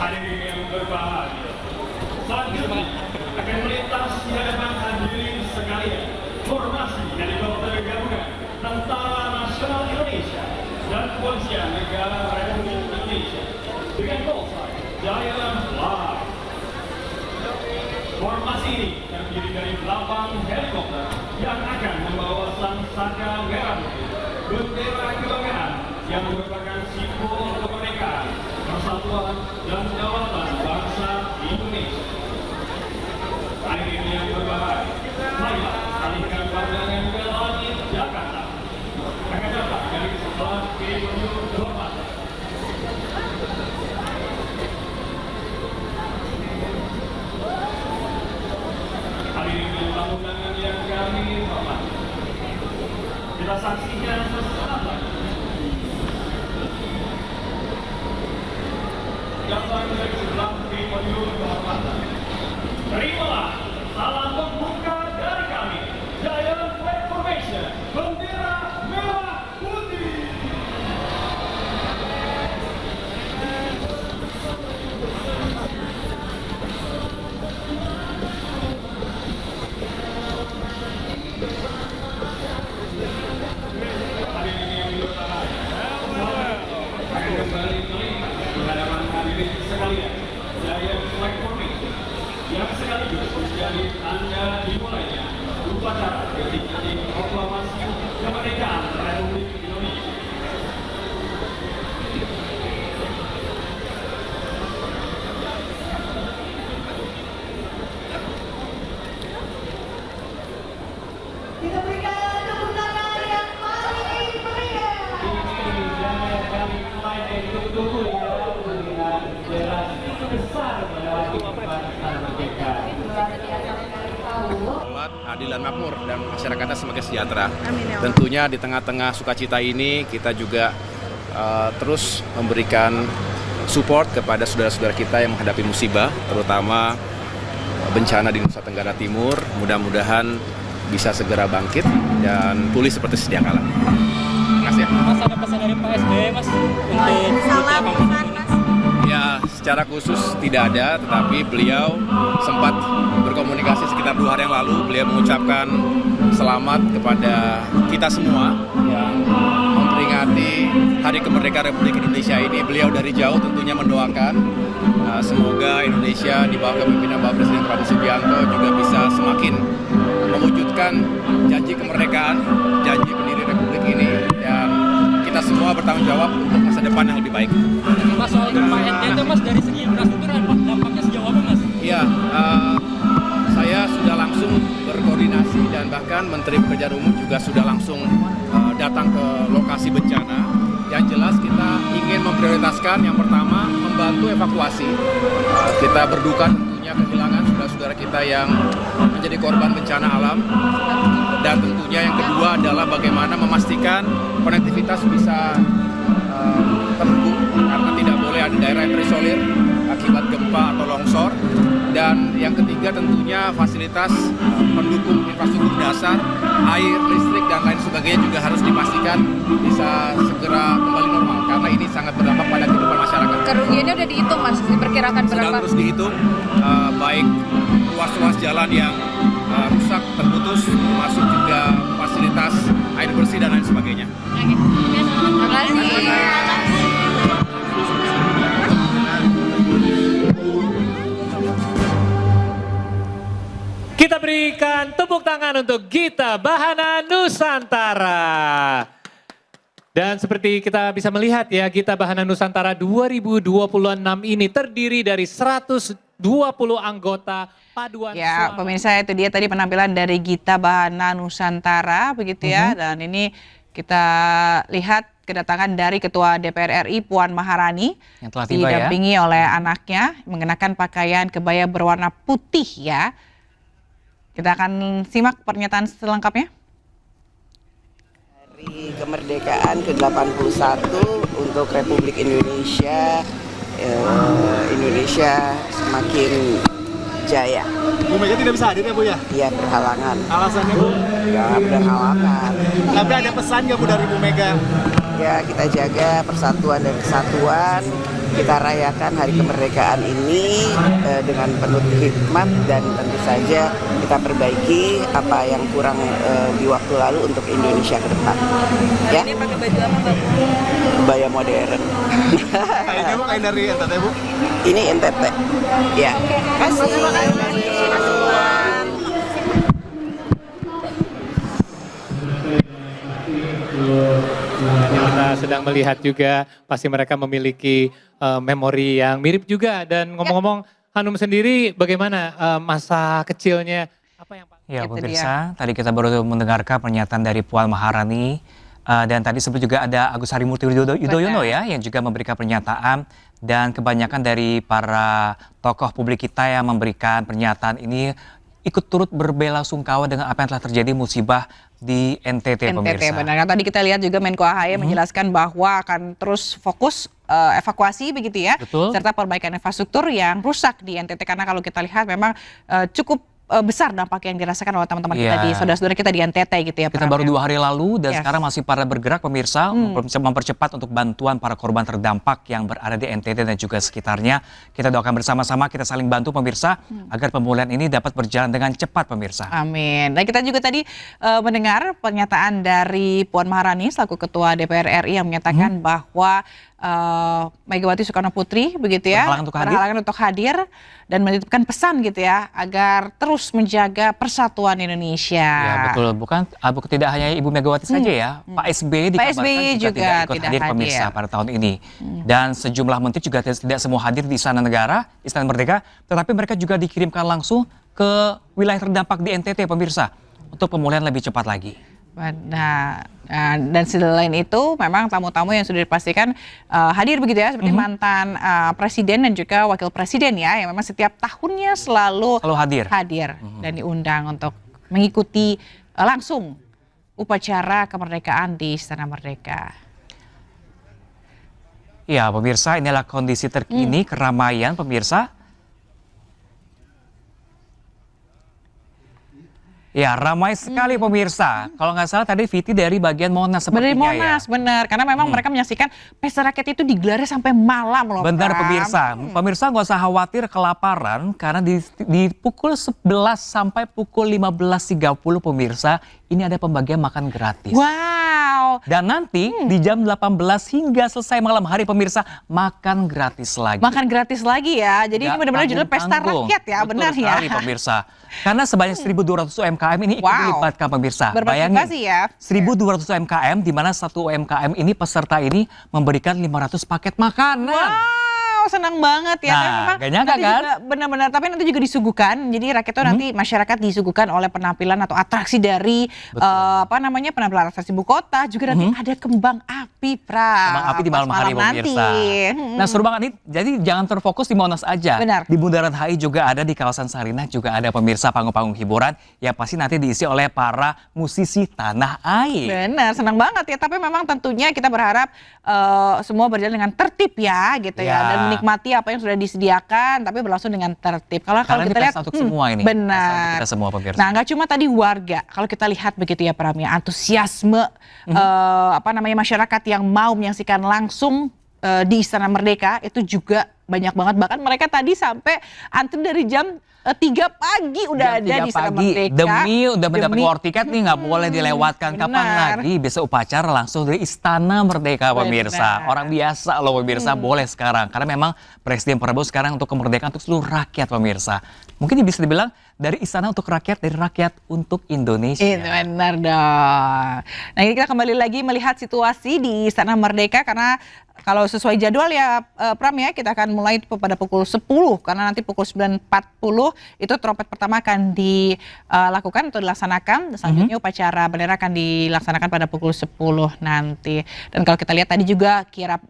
Hadirin yang berbahagia, selanjutnya akan melintas di hadapan hadirin sekalian formasi helikopter gabungan Tentara Nasional Indonesia dan Kepolisian Negara Republik Indonesia dengan call sign Giant Fly. Formasi ini terdiri dari 8 helikopter yang akan membawa sang saka merah putih, bendera kebanggaan yang merupakan simbol kemerdekaan, persatuan dan kedaulatan bangsa Indonesia. Hadirin yang berbahagia, marilah alihkan pandangan ke langit Jakarta. Akan datang dari sebelah kiri menuju Dorpat. Hadirin yang undangan yang kami hormati, kita saksikan sesaat lagi datang dari sebelah kiri menuju kehormatan. Terimalah salam pembuka dari kami, Giant Flag Formation, bendera merah putih. Hadirin yang berbahagia, akan kembali melintas di hadapan hadirin sekalian, Giant Flag Formation yang sekaligus menjadi tanda dimulainya upacara detik-detik proklamasi kemerdekaan Republik Indonesia. Kita berikan tepuk tangan yang paling meriah. Ini Giant kami mulai dari tunggu ya, dengan generasi besar melewati kemerdekaan merdeka. Sholat, adil dan makmur dan masyarakatnya semakin sejahtera. Tentunya di tengah-tengah sukacita ini kita juga terus memberikan support kepada saudara-saudara kita yang menghadapi musibah, terutama bencana di Nusa Tenggara Timur. Mudah-mudahan bisa segera bangkit dan pulih seperti sedia kala. Terima kasih ya. Mas, ada pesan dari Pak SBY Mas untuk Salam pesan Mas. Ya, secara khusus tidak ada, tetapi beliau sempat berkomunikasi sekitar 2 hari yang lalu. Beliau mengucapkan selamat kepada kita semua yang memperingati Hari Kemerdekaan Republik Indonesia ini. Beliau dari jauh tentunya mendoakan semoga Indonesia di bawah kepemimpinan Bapak Presiden Prabowo Subianto juga bisa semakin mewujudkan janji kemerdekaan, janji pendiri Republik ini, dan kita semua bertanggung jawab untuk masa depan yang lebih baik. Mas soal gempa NTT Mas, dari segi infrastruktur dampaknya sejauh apa Mas? Ya, saya sudah langsung berkoordinasi dan bahkan Menteri Pekerjaan Umum juga sudah langsung datang ke lokasi bencana. Yang jelas kita ingin memprioritaskan yang pertama membantu evakuasi. Kita berduka tentunya kehilangan saudara-saudara kita yang menjadi korban bencana alam. Dan tentunya yang kedua adalah bagaimana memastikan konektivitas bisa terhubung karena tidak boleh ada daerah yang terisolir akibat gempa atau longsor. Dan yang ketiga tentunya fasilitas pendukung infrastruktur dasar, air, listrik, dan lain sebagainya juga harus dipastikan bisa segera kembali normal karena ini sangat berdampak pada kehidupan masyarakat. Kerugiannya udah dihitung Mas, diperkirakan Sedang berapa? terus dihitung, baik ruas-ruas jalan yang rusak, terputus, termasuk juga fasilitas air bersih dan lain sebagainya. Terima kasih. Kita berikan tepuk tangan untuk Gita Bahana Nusantara. Dan seperti kita bisa melihat ya, Gita Bahana Nusantara 2026 ini terdiri dari 120 anggota paduan Ya, suara. pemirsa, itu dia tadi penampilan dari Gita Bahana Nusantara, begitu ya. Dan ini kita lihat kedatangan dari Ketua DPR RI Puan Maharani Yang telah tiba ya. didampingi oleh anaknya mengenakan pakaian kebaya berwarna putih ya. Kita akan simak pernyataan selengkapnya. Hari kemerdekaan ke-81 untuk Republik Indonesia, Indonesia semakin jaya. Bu Mega tidak bisa hadir ya Bu ya? Iya, berhalangan. Alasannya Bu? Ya, berhalangan. Tapi ada pesan nggak Bu dari Bu Mega? Ya, kita jaga persatuan dan kesatuan, kita rayakan hari kemerdekaan ini dengan penuh hikmat dan tentu saja kita perbaiki apa yang kurang di waktu lalu untuk Indonesia ke depan. Ya. Ini pakai baju apa, Mbak? Kebaya modern. Kayaknya Bu, kain dari NTT Bu. Ini NTT. Ya. Terima kasih. Kita sedang melihat juga pasti mereka memiliki memori yang mirip juga. Dan ngomong-ngomong, Hanum sendiri bagaimana masa kecilnya? Apa yang Ya, Itu pemirsa, tadi kita baru mendengarkan pernyataan dari Puan Maharani dan tadi sebelum juga ada Agus Harimurti Yudhoyono ya yang juga memberikan pernyataan, dan kebanyakan dari para tokoh publik kita yang memberikan pernyataan ini ikut turut berbela-sungkawa dengan apa yang telah terjadi musibah di NTT, pemirsa. Benar. Nah, tadi kita lihat juga Menko AHY menjelaskan bahwa akan terus fokus evakuasi begitu ya, Betul. serta perbaikan infrastruktur yang rusak di NTT, karena kalau kita lihat memang cukup besar dampak yang dirasakan oleh teman-teman kita di saudara-saudara kita di NTT gitu ya. Kita baru 2 hari lalu dan Yes. sekarang masih pada bergerak pemirsa mempercepat untuk bantuan para korban terdampak yang berada di NTT dan juga sekitarnya. Kita doakan bersama-sama, kita saling bantu pemirsa agar pemulihan ini dapat berjalan dengan cepat pemirsa. Amin. Dan kita juga tadi mendengar pernyataan dari Puan Maharani selaku Ketua DPR RI yang menyatakan bahwa Megawati Soekarno Putri begitu ya, berhalangan untuk hadir dan menitipkan pesan gitu ya agar terus menjaga persatuan Indonesia. Ya betul, bukan tidak hanya Ibu Megawati saja ya, Pak SBY dikabarkan juga tidak ikut hadir pemirsa pada tahun ini. Dan sejumlah menteri juga tidak semua hadir di Istana Negara, Istana Merdeka, tetapi mereka juga dikirimkan langsung ke wilayah terdampak di NTT pemirsa untuk pemulihan lebih cepat lagi. Nah, dan selain itu memang tamu-tamu yang sudah dipastikan hadir begitu ya, seperti mantan presiden dan juga wakil presiden ya, yang memang setiap tahunnya selalu hadir dan diundang untuk mengikuti langsung upacara kemerdekaan di Istana Merdeka. Ya pemirsa, inilah kondisi terkini keramaian pemirsa. Ya, ramai sekali pemirsa. Kalau nggak salah tadi Viti dari bagian Monas sepertinya. Dari Monas, ya. benar. Karena memang mereka menyaksikan pesta rakyat itu digelar sampai malam loh. Benar pemirsa. Pemirsa nggak usah khawatir kelaparan karena di pukul 11 sampai pukul 15.30 pemirsa ini ada pembagian makan gratis. Wow. Dan nanti di jam 18 hingga selesai malam hari pemirsa makan gratis lagi. Makan gratis lagi ya. Jadi ini benar-benar judul pesta rakyat ya, benar ya. Betul sekali pemirsa. Karena sebanyak 1.200 UMKM ini ikut dilibatkan pemirsa. Bayangin ya. 1.200 UMKM di mana satu UMKM ini peserta ini memberikan 500 paket makanan. Wow, senang banget ya. Nah, gak nyangka kan? Benar-benar, tapi nanti juga disuguhkan. Jadi rakyat itu nanti masyarakat disuguhkan oleh penampilan atau atraksi dari penampilan atraksi ibu kota. Juga nanti ada kembang api, Kembang api di malam hari pemirsa. Nah, seru banget nih. Jadi jangan terfokus di Monas aja. Benar. Di Bundaran HI juga ada, di kawasan Sarinah juga ada pemirsa panggung-panggung hiburan yang pasti nanti diisi oleh para musisi tanah air. Benar, senang banget ya. Tapi memang tentunya kita berharap semua berjalan dengan tertib ya, gitu ya. Dan menikmati apa yang sudah disediakan, tapi berlangsung dengan tertib. Kalau kita lihat untuk semua ini. Benar. Kita semua pemirsa. Nah, nggak cuma tadi warga. Kalau kita lihat begitu ya, Pram, ya, antusiasme masyarakat yang mau menyaksikan langsung di Istana Merdeka itu juga banyak banget. Bahkan mereka tadi sampai antri dari jam 3 pagi udah ada di Istana Merdeka. Demi udah mendapat war tiket nih, nggak boleh dilewatkan. Kapan lagi bisa upacara langsung dari Istana Merdeka pemirsa. Orang biasa loh pemirsa boleh sekarang. Karena memang Presiden Prabowo sekarang untuk kemerdekaan untuk seluruh rakyat pemirsa. Mungkin bisa dibilang dari istana untuk rakyat, dari rakyat untuk Indonesia. Itu benar dong. Nah, ini kita kembali lagi melihat situasi di Istana Merdeka, karena kalau sesuai jadwal ya Pram ya, kita akan mulai pada pukul 10 karena nanti pukul 9.40 itu trompet pertama akan dilakukan atau dilaksanakan. Selanjutnya upacara bendera akan dilaksanakan pada pukul 10 nanti. Dan kalau kita lihat tadi juga kirap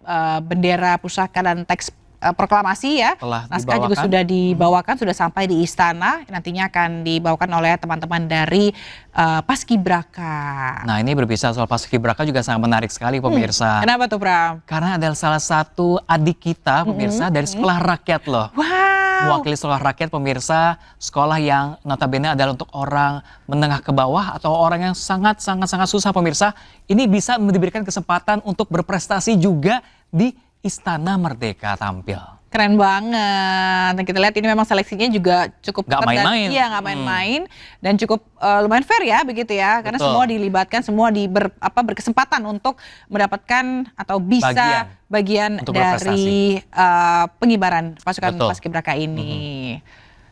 bendera, pusaka dan teks proklamasi ya, naskah juga sudah dibawakan, sudah sampai di istana, nantinya akan dibawakan oleh teman-teman dari Paskibraka. Nah, ini berbicara soal Paskibraka juga sangat menarik sekali pemirsa. Kenapa tuh, Pram? Karena ada salah satu adik kita pemirsa dari sekolah rakyat loh. Wow. Mewakili sekolah rakyat pemirsa, sekolah yang notabene adalah untuk orang menengah ke bawah atau orang yang sangat susah pemirsa. Ini bisa diberikan kesempatan untuk berprestasi juga di Istana Merdeka tampil. Keren banget. Nah, kita lihat ini memang seleksinya juga cukup Nggak ketat dan- main-main. Iya, nggak main-main dan cukup lumayan fair ya begitu ya. Karena Betul. semua dilibatkan, semua berkesempatan untuk mendapatkan atau bisa bagian untuk dari pengibaran pasukan Betul. Paskibraka ini.